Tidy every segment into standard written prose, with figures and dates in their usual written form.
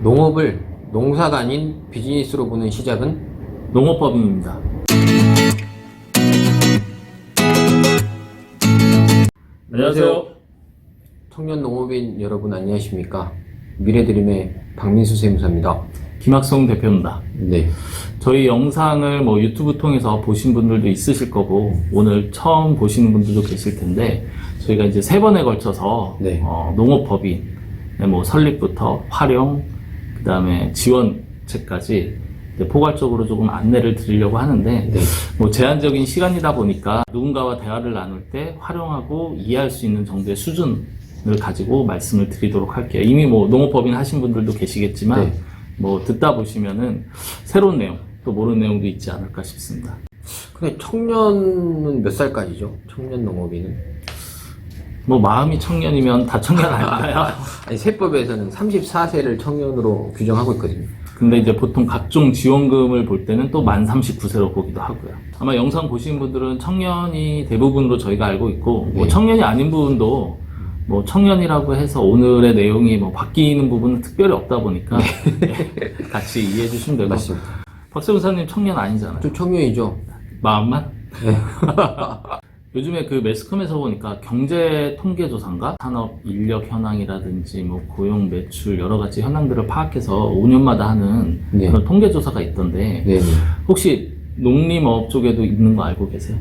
농업을 농사가 아닌 비즈니스로 보는 시작은 농업법인입니다. 안녕하세요. 청년 농업인 여러분 안녕하십니까? 미래드림의 박민수 세무사입니다. 김학성 대표입니다. 네. 저희 영상을 유튜브 통해서 보신 분들도 있으실 거고, 오늘 처음 보시는 분들도 계실 텐데, 저희가 이제 3번에 걸쳐서, 네. 농업법인, 설립부터 활용, 그 다음에 지원책까지 포괄적으로 조금 안내를 드리려고 하는데, 네. 제한적인 시간이다 보니까 누군가와 대화를 나눌 때 활용하고 이해할 수 있는 정도의 수준을 가지고 말씀을 드리도록 할게요. 이미 농업법인 하신 분들도 계시겠지만, 네. 듣다 보시면은 새로운 내용, 또 모르는 내용도 있지 않을까 싶습니다. 근데 청년은 몇 살까지죠? 청년 농업인은? 마음이 청년이면 다 청년 아닐까요? 아니, 세법에서는 34세를 청년으로 규정하고 있거든요. 근데 이제 보통 각종 지원금을 볼 때는 또 만 39세로 보기도 하고요. 아마 영상 보신 분들은 청년이 대부분으로 저희가 알고 있고, 네. 청년이 아닌 부분도 청년이라고 해서 오늘의 내용이 바뀌는 부분은 특별히 없다 보니까 네, 같이 이해해 주시면 되고. 맞습니다. 박세훈사님 청년 아니잖아요. 저 청년이죠. 마음만? 네. 요즘에 매스컴에서 보니까 경제통계조사인가? 산업 인력 현황이라든지 고용 매출 여러 가지 현황들을 파악해서 5년마다 하는 네. 그런 통계조사가 있던데 네네. 혹시 농림업 쪽에도 있는 거 알고 계세요?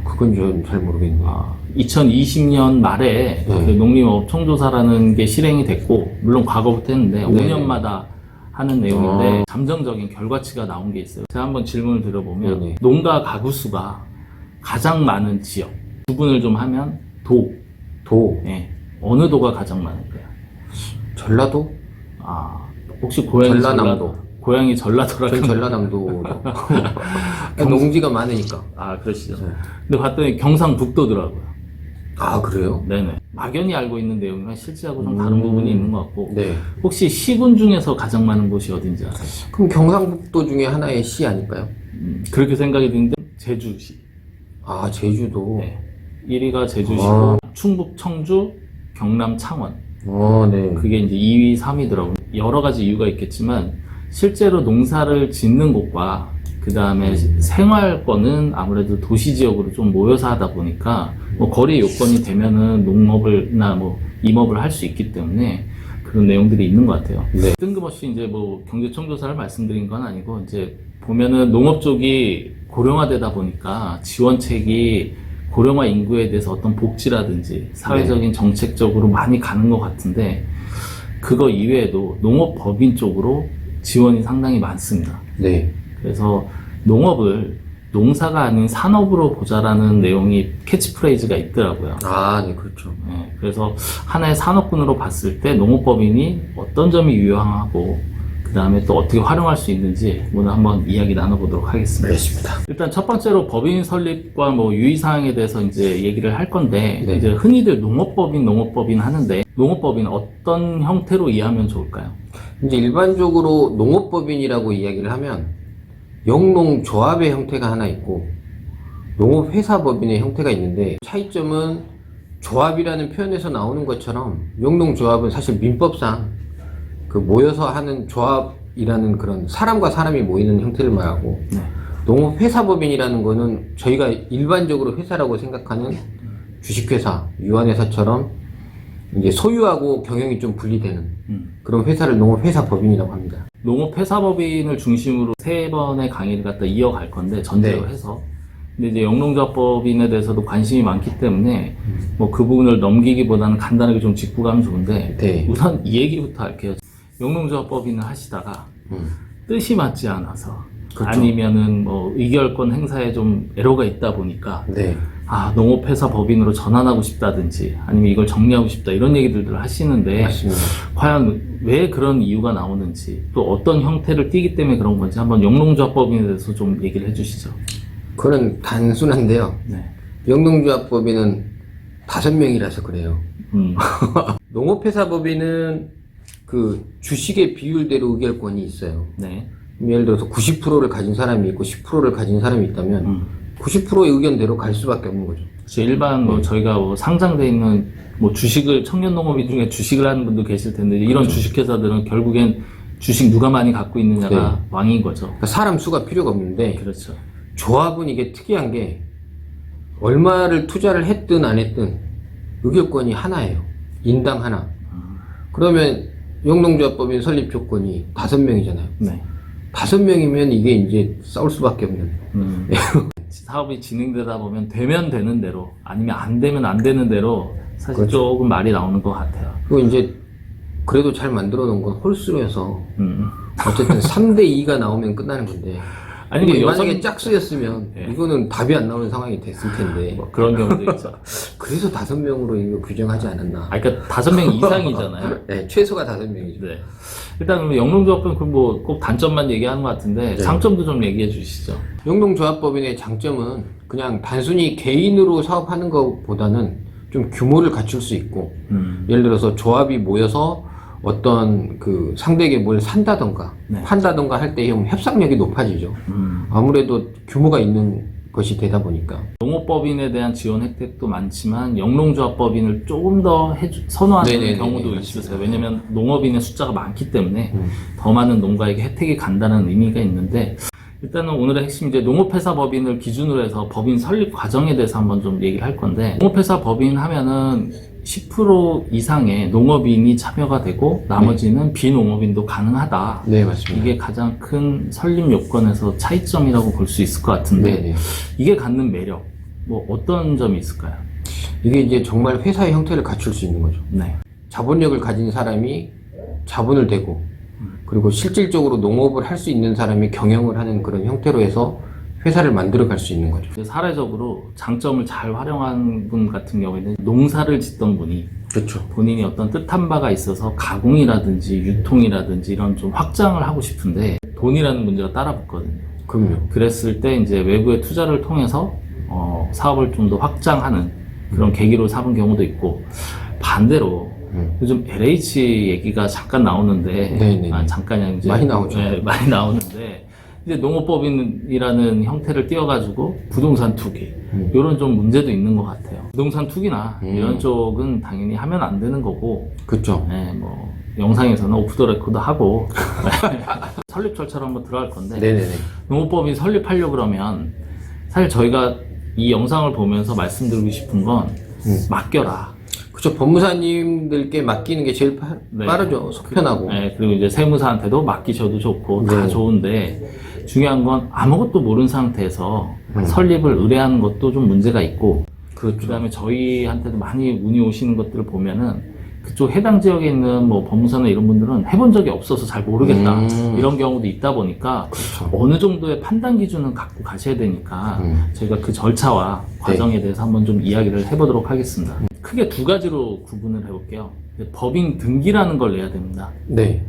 그건 좀 잘 모르겠네요. 2020년 말에 네. 농림업 총조사라는 게 실행이 됐고, 물론 과거부터 했는데 네. 5년마다 하는 내용인데 잠정적인 결과치가 나온 게 있어요. 제가 한번 질문을 드려보면 네네. 농가 가구 수가 가장 많은 지역, 구분을 좀 하면 도. 예, 어느 도가 가장 많을까요? 전라도? 혹시 고향이 전라남도. 고향이 전라도라. 전 전라남도. 농지가 많으니까. 그러시죠. 네. 근데 봤더니 경상북도더라고요. 아, 그래요? 네네. 막연히 알고 있는 내용이랑 실제하고 좀 다른 부분이 있는 것 같고. 네. 혹시 시군 중에서 가장 많은 곳이 어딘지 아세요? 그럼 경상북도 중에 하나의 시 아닐까요? 그렇게 생각이 드는데 제주시. 아, 제주도. 네. 1위가 제주시고 충북 청주, 경남 창원. 네. 그게 이제 2위, 3위더라고요. 여러 가지 이유가 있겠지만 실제로 농사를 짓는 곳과 그 다음에 생활권은 아무래도 도시 지역으로 좀 모여서 하다 보니까 거리 요건이 되면은 농업을나 임업을 할 수 있기 때문에 그런 내용들이 있는 것 같아요. 네. 뜬금없이 이제 경제청조사를 말씀드린 건 아니고 이제 보면은 농업 쪽이 고령화되다 보니까 지원책이 고령화 인구에 대해서 어떤 복지라든지 사회적인 정책적으로 많이 가는 것 같은데 그거 이외에도 농업법인 쪽으로 지원이 상당히 많습니다. 네. 그래서 농업을 농사가 아닌 산업으로 보자라는 내용이 캐치프레이즈가 있더라고요. 네, 그렇죠. 네, 그래서 하나의 산업군으로 봤을 때 농업법인이 어떤 점이 유효하고 그 다음에 또 어떻게 활용할 수 있는지 오늘 한번 이야기 나눠보도록 하겠습니다. 알겠습니다. 일단 첫 번째로 법인 설립과 유의사항에 대해서 이제 얘기를 할 건데, 네. 이제 흔히들 농업법인 하는데, 농업법인 어떤 형태로 이해하면 좋을까요? 이제 일반적으로 농업법인이라고 이야기를 하면 영농조합의 형태가 하나 있고 농업회사법인의 형태가 있는데 차이점은 조합이라는 표현에서 나오는 것처럼 영농조합은 사실 민법상 모여서 하는 조합이라는 그런 사람과 사람이 모이는 형태를 말하고 네. 농업회사법인이라는 거는 저희가 일반적으로 회사라고 생각하는 주식회사, 유한회사처럼 이제 소유하고 경영이 좀 분리되는 그런 회사를 농업회사법인이라고 합니다. 농업회사법인을 중심으로 3번의 강의를 갖다 이어갈 건데, 전제로 네. 해서. 근데 이제 영농조합법인에 대해서도 관심이 많기 때문에, 그 부분을 넘기기보다는 간단하게 좀 짚고 가면 좋은데, 네. 우선 이 얘기부터 할게요. 영농조합법인을 하시다가, 뜻이 맞지 않아서, 그렇죠. 아니면은 의결권 행사에 좀 에러가 있다 보니까, 네. 농업회사 법인으로 전환하고 싶다든지 아니면 이걸 정리하고 싶다 이런 얘기들을 하시는데 맞습니다. 과연 왜 그런 이유가 나오는지 또 어떤 형태를 띠기 때문에 그런 건지 한번 영농조합법인에 대해서 좀 얘기를 해주시죠. 그건 단순한데요. 네. 영농조합법인은 5명이라서 그래요. 농업회사법인은 주식의 비율대로 의결권이 있어요. 네. 예를 들어서 90%를 가진 사람이 있고 10%를 가진 사람이 있다면 90%의 의견대로 갈 수밖에 없는 거죠. 일반 저희가 상장돼 있는 주식을 청년 농업인 중에 주식을 하는 분도 계실 텐데 이런 그렇죠. 주식회사들은 결국엔 주식 누가 많이 갖고 있느냐가 네. 왕인 거죠. 그러니까 사람 수가 필요가 없는데 그렇죠. 조합은 이게 특이한 게 얼마를 투자를 했든 안 했든 의결권이 하나예요. 인당 하나. 그러면 영농조합법인 설립 조건이 5명이잖아요. 네. 5명이면 이게 이제 싸울 수밖에 없는. 사업이 진행되다 보면 되면 되는 대로 아니면 안 되면 안 되는 대로 사실 그렇죠. 조금 말이 나오는 것 같아요. 그리고 이제 그래도 잘 만들어 놓은 건 홀수여서 음. 어쨌든 3대2가 나오면 끝나는 건데 아니 이게 뭐 만약에 짝수였으면 예. 이거는 답이 안 나오는 상황이 됐을 텐데 뭐 그런 경우도 있죠. 그래서 5명으로 이거 규정하지 않았나. 아, 그러니까 5명 이상이잖아요. 네, 최소가 5명이죠. 네. 일단 그럼 영농조합은 뭐 꼭 단점만 얘기하는 것 같은데 네. 장점도 좀 얘기해 주시죠. 영농조합법인의 장점은 그냥 단순히 개인으로 사업하는 것보다는 좀 규모를 갖출 수 있고 예를 들어서 조합이 모여서 어떤 그 상대에게 뭘 산다던가 네. 판다던가 할 때 협상력이 높아지죠. 아무래도 규모가 있는 것이 되다 보니까. 농업법인에 대한 지원 혜택도 많지만 영농조합법인을 조금 더 선호하는 네네네네, 경우도 맞습니다. 있으세요. 왜냐면 농업인의 숫자가 많기 때문에 더 많은 농가에게 혜택이 간다는 의미가 있는데 일단은 오늘의 핵심 이제 농업회사 법인을 기준으로 해서 법인 설립 과정에 대해서 한번 좀 얘기를 할 건데 농업회사 법인 하면은 10% 이상의 농업인이 참여가 되고 나머지는 비농업인도 가능하다. 네, 맞습니다. 이게 가장 큰 설립 요건에서 차이점이라고 볼 수 있을 것 같은데 네네. 이게 갖는 매력 뭐 어떤 점이 있을까요? 이게 이제 정말 회사의 형태를 갖출 수 있는 거죠. 네. 자본력을 가진 사람이 자본을 대고 그리고 실질적으로 농업을 할 수 있는 사람이 경영을 하는 그런 형태로 해서 회사를 만들어 갈 수 있는 거죠. 근데 사례적으로 장점을 잘 활용한 분 같은 경우에는 농사를 짓던 분이 그렇죠. 본인이 어떤 뜻한 바가 있어서 가공이라든지 유통이라든지 이런 좀 확장을 하고 싶은데 돈이라는 문제가 따라붙거든요. 그럼요. 그랬을 때 이제 외부의 투자를 통해서 사업을 좀 더 확장하는 그런 계기로 삼은 경우도 있고 반대로 요즘 LH 얘기가 잠깐 나오는데 네네네. 잠깐이 이제 많이 나오죠. 네, 많이 나오는데 이제 농업법인이라는 형태를 띄워가지고 부동산 투기 이런 좀 문제도 있는 것 같아요. 부동산 투기나 이런 쪽은 당연히 하면 안 되는 거고 그렇죠. 네, 뭐 영상에서는 오프 더 레코드 하고 설립 절차로 한번 들어갈 건데 네네네. 농업법인 설립하려고 그러면 사실 저희가 이 영상을 보면서 말씀드리고 싶은 건 맡겨라. 그렇죠. 법무사님들께 맡기는 게 제일 네. 빠르죠. 속편하고. 네, 그리고 이제 세무사한테도 맡기셔도 좋고 다 네. 좋은데 중요한 건 아무것도 모르는 상태에서 설립을 의뢰하는 것도 좀 문제가 있고 그렇죠. 그다음에 저희한테도 많이 문의 오시는 것들을 보면은 그쪽 해당 지역에 있는 뭐 법무사나 이런 분들은 해본 적이 없어서 잘 모르겠다 이런 경우도 있다 보니까 그렇죠. 어느 정도의 판단 기준은 갖고 가셔야 되니까 저희가 그 절차와 과정에 대해서 한번 좀 이야기를 해보도록 하겠습니다. 크게 두 가지로 구분을 해볼게요. 법인 등기라는 걸 내야 됩니다. 네.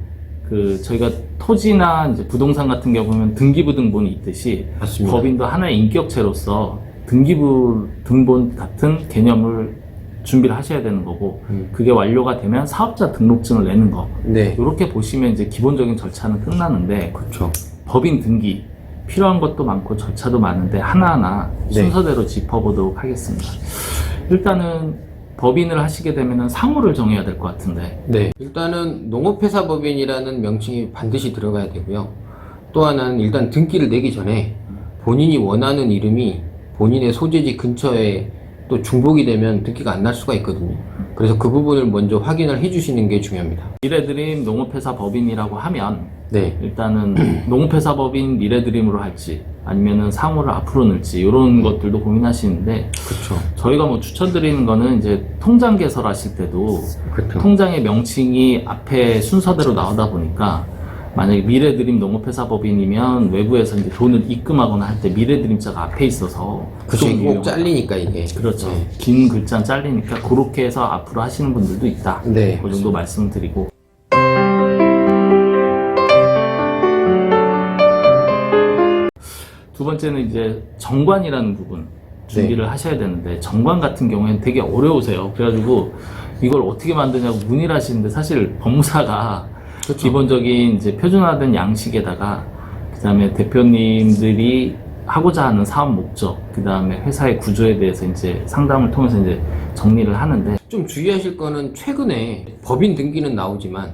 그 저희가 토지나 이제 부동산 같은 경우 보면 등기부 등본이 있듯이 맞습니다. 법인도 하나의 인격체로서 등기부 등본 같은 개념을 준비를 하셔야 되는 거고 그게 완료가 되면 사업자 등록증을 내는 거 네. 이렇게 보시면 이제 기본적인 절차는 끝나는데 그렇죠. 법인 등기 필요한 것도 많고 절차도 많은데 하나하나 네. 순서대로 짚어보도록 하겠습니다. 일단은 법인을 하시게 되면 상호를 정해야 될 것 같은데 네. 일단은 농업회사 법인이라는 명칭이 반드시 들어가야 되고요. 또 하나는 일단 등기를 내기 전에 본인이 원하는 이름이 본인의 소재지 근처에 또 중복이 되면 등기가 안 날 수가 있거든요. 그래서 그 부분을 먼저 확인을 해주시는 게 중요합니다. 미래드림 농업회사 법인이라고 하면 네. 일단은 농업회사 법인 미래드림으로 할지 아니면은 상호를 앞으로 넣을지 이런 것들도 고민하시는데 그렇죠. 저희가 뭐 추천드리는 거는 이제 통장 개설하실 때도 그렇죠. 통장의 명칭이 앞에 순서대로 나오다 보니까 만약에 미래드림 농업회사 법인이면 외부에서 이제 돈을 입금하거나 할 때 미래드림자가 앞에 있어서 그쵸. 좀 이게 꼭 유용하다. 잘리니까 이게. 그렇죠. 네. 긴 글자는 잘리니까 그렇게 해서 앞으로 하시는 분들도 있다. 네. 그 정도 말씀드리고. 두 번째는 이제 정관이라는 부분 준비를 하셔야 되는데 정관 같은 경우에는 되게 어려우세요. 그래가지고 이걸 어떻게 만드냐고 문의를 하시는데 사실 법무사가 그렇죠. 기본적인 이제 표준화된 양식에다가 그다음에 대표님들이 하고자 하는 사업 목적, 그다음에 회사의 구조에 대해서 이제 상담을 통해서 이제 정리를 하는데 좀 주의하실 거는 최근에 법인 등기는 나오지만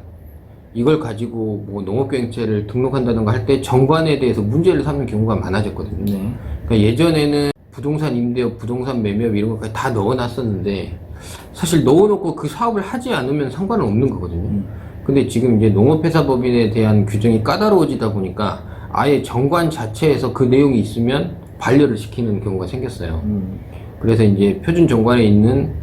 이걸 가지고 뭐 농업경영체를 등록한다든가 할 때 정관에 대해서 문제를 삼는 경우가 많아졌거든요. 네. 그러니까 예전에는 부동산 임대업, 부동산 매매업 이런 것까지 다 넣어놨었는데 사실 넣어놓고 그 사업을 하지 않으면 상관은 없는 거거든요. 근데 지금 이제 농업회사법인에 대한 규정이 까다로워지다 보니까 아예 정관 자체에서 그 내용이 있으면 반려를 시키는 경우가 생겼어요. 그래서 이제 표준 정관에 있는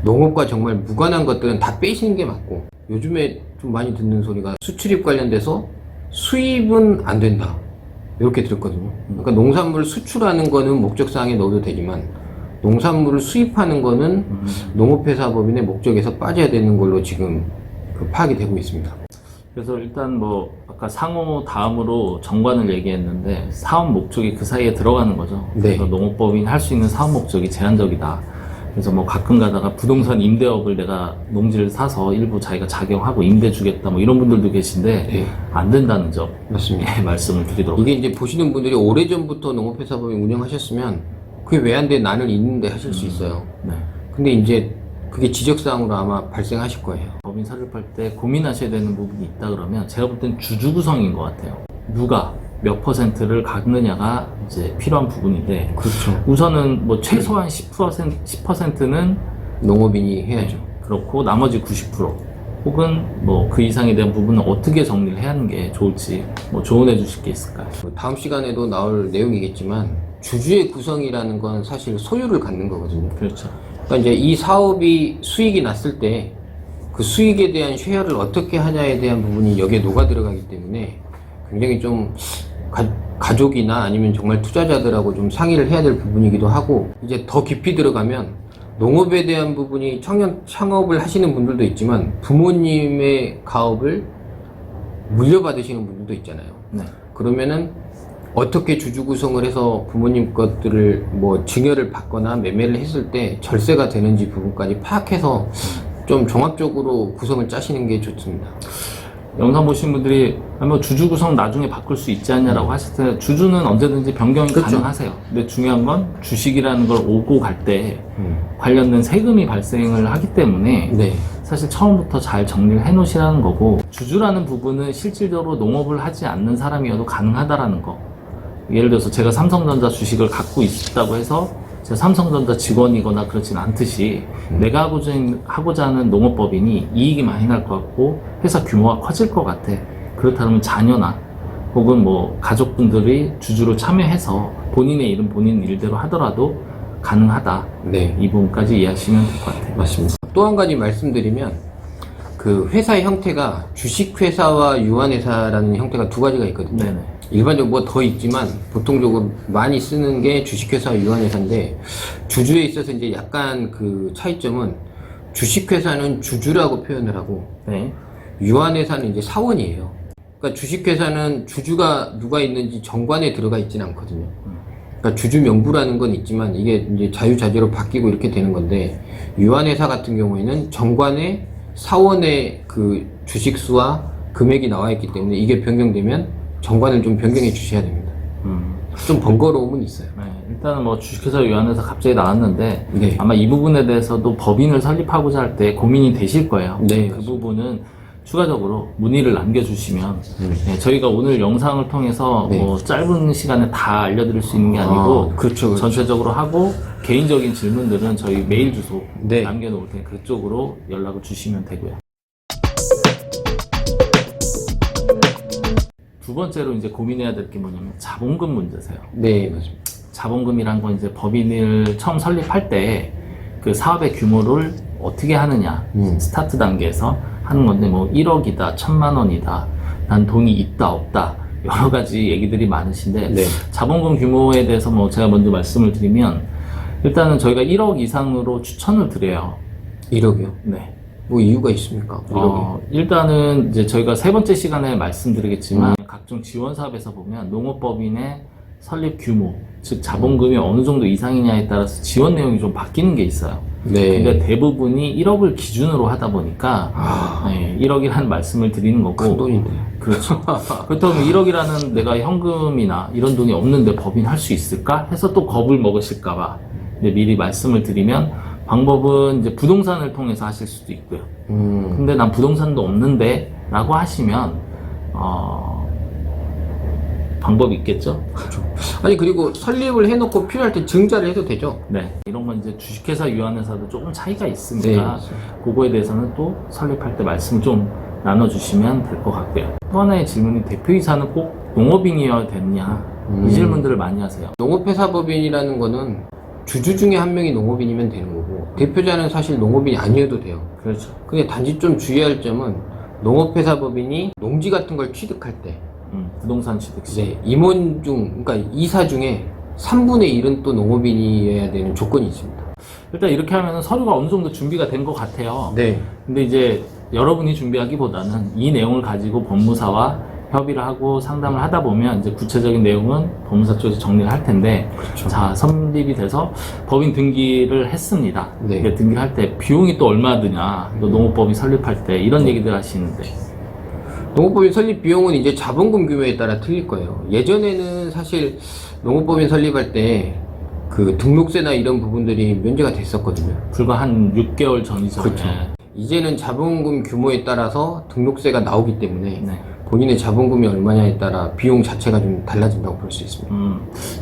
농업과 정말 무관한 것들은 다 빼시는 게 맞고, 요즘에 좀 많이 듣는 소리가 수출입 관련돼서 수입은 안 된다 이렇게 들었거든요. 그러니까 농산물을 수출하는 거는 목적사항에 넣어도 되지만 농산물을 수입하는 거는 농업회사법인의 목적에서 빠져야 되는 걸로 지금 그 파악이 되고 있습니다. 그래서 일단 뭐 아까 상호 다음으로 정관을 얘기했는데 사업 목적이 그 사이에 들어가는 거죠. 네. 그래서 농업법인이 할 수 있는 사업 목적이 제한적이다. 그래서 뭐 가끔 가다가 부동산 임대업을 내가 농지를 사서 일부 자기가 작용하고 임대 주겠다 뭐 이런 분들도 계신데 네. 안 된다는 점 맞습니다. 예, 말씀을 드리도록 이게 이제 보시는 분들이 오래전부터 농업회사법인 운영하셨으면 그게 왜 안 돼? 나는 있는데 하실 수 있어요. 네. 근데 이제 그게 지적사항으로 아마 발생하실 거예요. 법인 설립할 때 고민하셔야 되는 부분이 있다 그러면 제가 볼 땐 주주 구성인 것 같아요. 누가 몇 %를 갖느냐가 이제 필요한 부분인데 그렇죠. 우선은 뭐 최소한 10%는 농업인이 해야죠. 그렇고 나머지 90% 혹은 뭐 그 이상에 대한 부분은 어떻게 정리를 해야 하는 게 좋을지 뭐 조언해 주실 게 있을까요? 다음 시간에도 나올 내용이겠지만 주주의 구성이라는 건 사실 소유를 갖는 거거든요. 그렇죠. 그러니까 이제 이 사업이 수익이 났을 때 그 수익에 대한 쉐어를 어떻게 하냐에 대한 부분이 여기에 녹아 들어가기 때문에 굉장히 좀 가족이나 아니면 정말 투자자들하고 좀 상의를 해야 될 부분이기도 하고, 이제 더 깊이 들어가면 농업에 대한 부분이 청년 창업을 하시는 분들도 있지만 부모님의 가업을 물려받으시는 분들도 있잖아요. 네. 그러면은 어떻게 주주 구성을 해서 부모님 것들을 뭐 증여를 받거나 매매를 했을 때 절세가 되는지 부분까지 파악해서 좀 종합적으로 구성을 짜시는 게 좋습니다. 영상 보신 분들이 뭐 주주 구성 나중에 바꿀 수 있지 않냐라고 하실 때 주주는 언제든지 변경이 그렇죠. 가능하세요. 근데 중요한 건 주식이라는 걸 오고 갈 때 관련된 세금이 발생을 하기 때문에 네. 사실 처음부터 잘 정리를 해 놓으시라는 거고, 주주라는 부분은 실질적으로 농업을 하지 않는 사람이어도 가능하다라는 거. 예를 들어서 제가 삼성전자 주식을 갖고 있다고 해서 제가 삼성전자 직원이거나 그렇진 않듯이 내가 하고자 하는 농업법인이 이익이 많이 날 것 같고 회사 규모가 커질 것 같아. 그렇다면 자녀나 혹은 뭐 가족분들이 주주로 참여해서 본인의 일은 본인 일대로 하더라도 가능하다. 네. 이 부분까지 이해하시면 될 것 같아요. 맞습니다. 또 한 가지 말씀드리면 그 회사의 형태가 주식회사와 유한회사라는 형태가 두 가지가 있거든요. 네네. 일반적으로 뭐 더 있지만 보통적으로 많이 쓰는 게 주식회사와 유한회사인데, 주주에 있어서 이제 약간 그 차이점은 주식회사는 주주라고 표현을 하고 네. 유한회사는 이제 사원이에요. 그러니까 주식회사는 주주가 누가 있는지 정관에 들어가 있지는 않거든요. 그러니까 주주 명부라는 건 있지만 이게 이제 자유자재로 바뀌고 이렇게 되는 건데, 유한회사 같은 경우에는 정관에 사원의 그 주식수와 금액이 나와 있기 때문에 이게 변경되면 정관을 좀 변경해 주셔야 됩니다. 좀 번거로움은 있어요. 네, 일단은 뭐 주식회사 유한회사 갑자기 나왔는데 네. 아마 이 부분에 대해서도 법인을 설립하고자 할 때 고민이 되실 거예요. 네, 그 맞습니다. 부분은 추가적으로 문의를 남겨주시면 네, 저희가 오늘 영상을 통해서 네. 뭐 짧은 시간에 다 알려드릴 수 있는 게 아니고 그렇죠. 전체적으로 하고 개인적인 질문들은 저희 메일 주소 네. 남겨놓을 테니 그쪽으로 연락을 주시면 되고요. 두 번째로 이제 고민해야 될 게 뭐냐면 자본금 문제세요. 네, 맞습니다. 자본금이란 건 이제 법인을 처음 설립할 때 그 사업의 규모를 어떻게 하느냐, 스타트 단계에서 하는 건데 뭐 1억이다, 1,000만 원이다, 난 돈이 있다, 없다, 여러 가지 얘기들이 많으신데 네. 자본금 규모에 대해서 뭐 제가 먼저 말씀을 드리면 일단은 저희가 1억 이상으로 추천을 드려요. 1억이요? 네. 뭐 이유가 있습니까? 1억이. 일단은 이제 저희가 세 번째 시간에 말씀드리겠지만 각종 지원 사업에서 보면 농업법인의 설립 규모, 즉 자본금이 어느 정도 이상이냐에 따라서 지원 내용이 좀 바뀌는 게 있어요. 네. 근데 대부분이 1억을 기준으로 하다 보니까 1억이라는 말씀을 드리는 거고. 큰 돈인데. 그렇죠. 그렇다면 1억이라는 내가 현금이나 이런 돈이 없는데 법인 할 수 있을까? 해서 또 겁을 먹으실까봐 이제 미리 말씀을 드리면 방법은 이제 부동산을 통해서 하실 수도 있고요. 근데 난 부동산도 없는데 라고 하시면 방법이 있겠죠? 아니 그리고 설립을 해놓고 필요할 때 증자를 해도 되죠? 네. 이런 건 이제 주식회사 유한회사도 조금 차이가 있으니까 그거에 대해서는 또 설립할 때 말씀 좀 나눠주시면 될 것 같고요. 또 하나의 질문이 대표이사는 꼭 농업인이어야 되느냐 이 질문들을 많이 하세요. 농업회사법인이라는 거는 주주 중에 한 명이 농업인이면 되는 거고 대표자는 사실 농업인이 아니어도 돼요. 그렇죠. 근데 단지 좀 주의할 점은 농업회사법인이 농지 같은 걸 취득할 때 부동산 취득 시. 네, 임원 중, 그러니까 이사 중에 3분의 1은 또 농업인이어야 되는 조건이 있습니다. 일단 이렇게 하면 서류가 어느 정도 준비가 된 것 같아요. 네. 근데 이제 여러분이 준비하기보다는 이 내용을 가지고 법무사와 협의를 하고 상담을 하다 보면 이제 구체적인 내용은 법무사 쪽에서 정리를 할 텐데, 그렇죠. 자, 설립이 돼서 법인 등기를 했습니다. 네. 근데 등기를 할 때 비용이 또 얼마 드냐, 또 농업법인 설립할 때 이런 얘기들 하시는데. 농업법인 설립 비용은 이제 자본금 규모에 따라 틀릴 거예요. 예전에는 사실 농업법인 설립할 때 그 등록세나 이런 부분들이 면제가 됐었거든요. 불과 한 6개월 전이죠. 그렇죠. 네. 이제는 자본금 규모에 따라서 등록세가 나오기 때문에 네. 본인의 자본금이 얼마냐에 따라 비용 자체가 좀 달라진다고 볼 수 있습니다.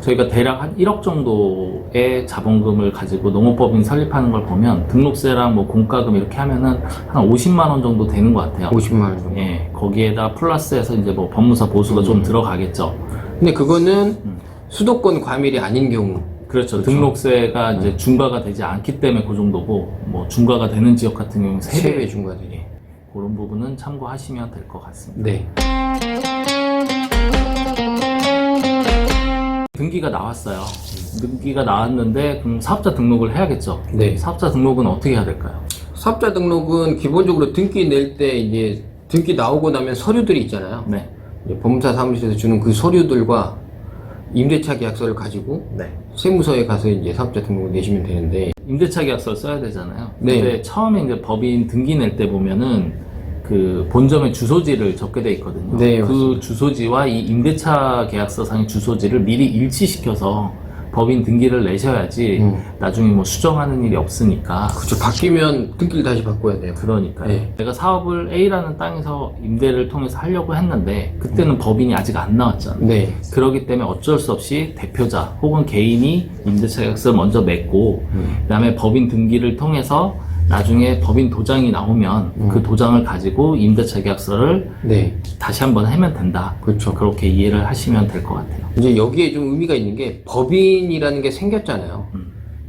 저희가 대략 한 1억 정도의 자본금을 가지고 농업법인 설립하는 걸 보면 등록세랑 뭐 공과금 이렇게 하면은 한 50만 원 정도 되는 것 같아요. 50만 원 정도. 예, 거기에다 플러스해서 이제 뭐 법무사 보수가 좀 들어가겠죠. 근데 그거는 수도권 과밀이 아닌 경우. 그렇죠. 등록세가 이제 중과가 되지 않기 때문에 그 정도고, 뭐 중과가 되는 지역 같은 경우는 세배 중과들이. 그런 부분은 참고하시면 될 것 같습니다. 네. 등기가 나왔어요. 등기가 나왔는데 그럼 사업자 등록을 해야겠죠. 네. 사업자 등록은 어떻게 해야 될까요? 사업자 등록은 기본적으로 등기 낼 때 이제 등기 나오고 나면 서류들이 있잖아요. 네. 이제 법무사 사무실에서 주는 그 서류들과 임대차 계약서를 가지고 네. 세무서에 가서 이제 사업자 등록을 내시면 되는데. 임대차 계약서를 써야 되잖아요. 네. 근데 처음에 이제 법인 등기 낼 때 보면은 그 본점의 주소지를 적게 돼 있거든요. 네, 그 맞습니다. 주소지와 이 임대차 계약서상의 주소지를 미리 일치시켜서 법인 등기를 내셔야지 나중에 뭐 수정하는 일이 없으니까. 그렇죠. 바뀌면 등기를 다시 바꿔야 돼요. 그러니까요. 네. 내가 사업을 A라는 땅에서 임대를 통해서 하려고 했는데 그때는 법인이 아직 안 나왔잖아요. 네. 그렇기 때문에 어쩔 수 없이 대표자 혹은 개인이 임대차 계약서를 먼저 맺고 그다음에 법인 등기를 통해서 나중에 법인 도장이 나오면 그 도장을 가지고 임대차 계약서를 네. 다시 한번 하면 된다. 그렇죠. 그렇게 이해를 하시면 될 것 같아요. 이제 여기에 좀 의미가 있는 게 법인이라는 게 생겼잖아요.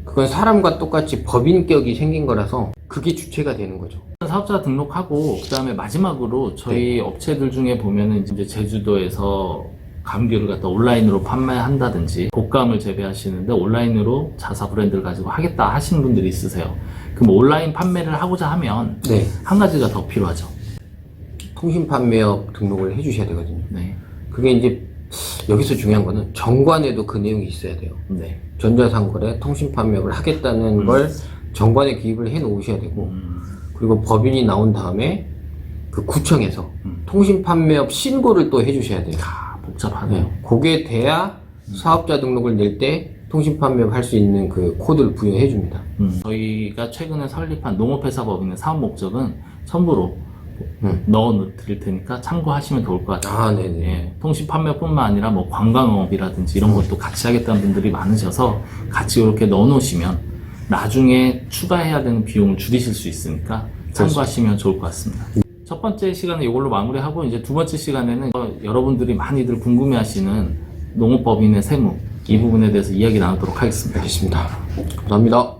그건 사람과 똑같이 법인격이 생긴 거라서 그게 주체가 되는 거죠. 사업자 등록하고 그다음에 마지막으로 저희 업체들 중에 보면은 이제 제주도에서 감귤을 갖다 온라인으로 판매한다든지 곶감을 재배하시는데 온라인으로 자사 브랜드를 가지고 하겠다 하시는 분들이 있으세요. 그럼 온라인 판매를 하고자 하면 네. 한 가지가 더 필요하죠. 통신판매업 등록을 해주셔야 되거든요. 네. 그게 이제 여기서 중요한 거는 정관에도 그 내용이 있어야 돼요. 네. 전자상거래 통신판매업을 하겠다는 걸 정관에 기입을 해 놓으셔야 되고, 그리고 법인이 나온 다음에 그 구청에서 통신판매업 신고를 또 해주셔야 돼요. 복잡하네요. 네. 그게 돼야 사업자 등록을 낼 때 통신판매업 할 수 있는 그 코드를 부여해 줍니다. 저희가 최근에 설립한 농업회사법인의 사업 목적은 첨부로 넣어 드릴 테니까 참고하시면 좋을 것 같아요. 아, 네네. 예, 통신 판매뿐만 아니라 뭐 관광업이라든지 이런 것도 같이 하겠다는 분들이 많으셔서 같이 이렇게 넣어 놓으시면 나중에 추가해야 되는 비용을 줄이실 수 있으니까 참고하시면 좋을 것 같습니다. 첫 번째 시간은 이걸로 마무리하고 이제 두 번째 시간에는 여러분들이 많이들 궁금해하시는 농업법인의 세무 이 부분에 대해서 이야기 나누도록 하겠습니다. 알겠습니다. 감사합니다.